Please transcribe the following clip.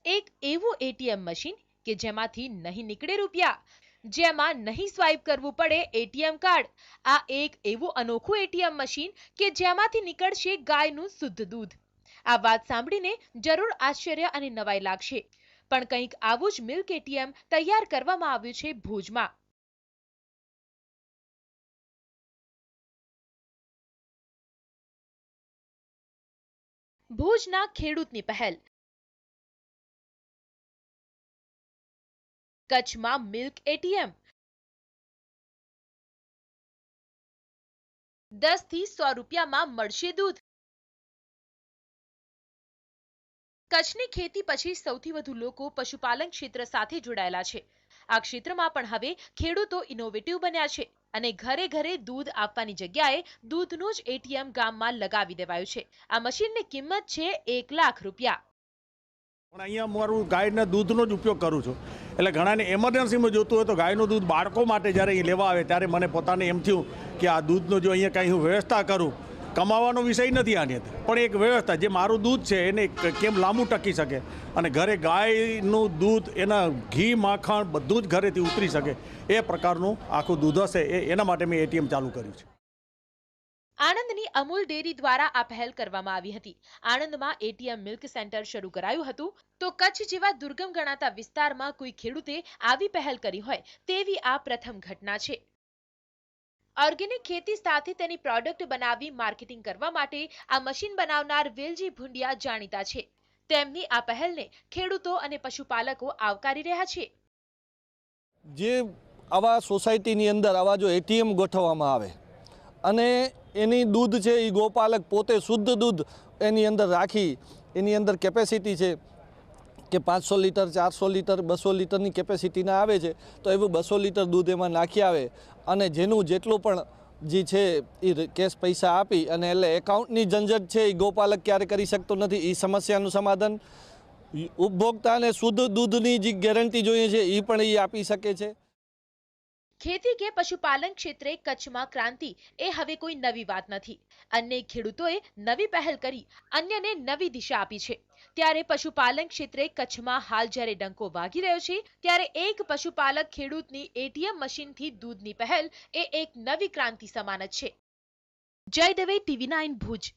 એક એવું ATM machine કે જેમાંથી નહીં નીકળે રૂપિયા, જેમાં નહીં સ્વાઇપ કરવું પડે એટીએમ કાર્ડ. આ એક એવું અનોખું એટીએમ મશીન કે જેમાંથી નીકળશે ગાયનું શુદ્ધ દૂધ. આ વાત સાંભળીને જરૂર આશ્ચર્ય અને નવાઈ લાગશે, પણ કંઈક આવું જ મિલ્ક એટીએમ તૈયાર કરવામાં આવ્યું છે ભુજમાં. ભુજના ખેડૂતની પહેલ. કચ્છમાં મિલ્ક એટીએમ 10 થી 100 રૂપિયામાં મળશે દૂધ. કચ્છની ખેતી પછી સૌથી વધુ લોકો પશુપાલન ક્ષેત્ર સાથે જોડાયેલા છે. આ ક્ષેત્રમાં પણ હવે ખેડૂતો ઇનોવેટિવ બન્યા છે અને ઘરે ઘરે દૂધ આપવાની જગ્યાએ દૂધનું જ એટીએમ ગામમાં લગાવી દેવાયું છે. આ મશીનની કિંમત છે 1 લાખ રૂપિયા. પણ અહીંયા મારું ગાયના દૂધનો જ ઉપયોગ કરું છું. એટલે ઘણાને એમરજન્સીમાં જોતું હોય તો ગાયનું દૂધ બાળકો માટે જ્યારે અહીં લેવા આવે ત્યારે મને પોતાને એમ થયું કે આ દૂધનો જો અહીંયા કાંઈ હું વ્યવસ્થા કરું, કમાવાનો વિષય નથી આની અંદર, પણ એક વ્યવસ્થા જે મારું દૂધ છે એને કેમ લાંબુ ટકી શકે અને ઘરે ગાયનું દૂધ એના ઘી માખણ બધું જ ઘરેથી ઉતરી શકે એ પ્રકારનું આખું દૂધ હશે એના માટે મેં એટીએમ ચાલુ કર્યું છે. આણંદની અમૂલ ડેરી દ્વારા આ પહેલ કરવામાં આવી હતી. આણંદમાં એટીએમ મિલ્ક સેન્ટર શરૂ કરાયું હતું, તો કચ્છ જેવા દુર્ગમ ગણાતા વિસ્તારમાં કોઈ ખેડૂતે આવી પહેલ કરી હોય તેવી આ પ્રથમ ઘટના છે. ઓર્ગેનિક ખેતી સાથે તેની પ્રોડક્ટ બનાવી માર્કેટિંગ કરવા માટે આ મશીન બનાવનાર વેલજી ભુંડિયા જાણીતા છે. તેમની આ પહેલને ખેડૂતો અને પશુપાલકો આવકારી રહ્યા છે. જે આવા સોસાયટીની અંદર આવા જો એટીએમ ગોઠવવામાં આવે અને એની દૂધ છે એ ગોપાલક પોતે શુદ્ધ દૂધ એની અંદર રાખી, એની અંદર કેપેસિટી છે કે 500 લીટર 400 લીટર 200 લીટરની કેપેસિટીના આવે છે, તો એવું 200 લીટર દૂધ એમાં નાખી આવે અને જેનું જેટલું પણ જે છે એ કેશ પૈસા આપી અને એટલે એકાઉન્ટની ઝંઝટ છે એ ગોપાલક ક્યારે કરી શકતો નથી. એ સમસ્યાનું સમાધાન ઉપભોક્તાને શુદ્ધ દૂધની જે ગેરંટી જોઈએ છે એ પણ એ આપી શકે છે. ખેતી કે પશુપાલન ક્ષેત્રે કચ્છમાં ક્રાંતિ એ હવે કોઈ નવી વાત નથી. અનેક ખેડૂતોએ નવી પહેલ કરી અન્યને નવી દિશા આપી છે. ત્યારે પશુપાલન ક્ષેત્રે કચ્છમાં હાલ જ્યારે ડંકો વાગી રહ્યો છે, ત્યારે એક પશુપાલક ખેડૂતની એટીએમ મશીનથી દૂધની પહેલ એ એક નવી ક્રાંતિ સમાન જ છે. જય દવે, TV9 ભુજ.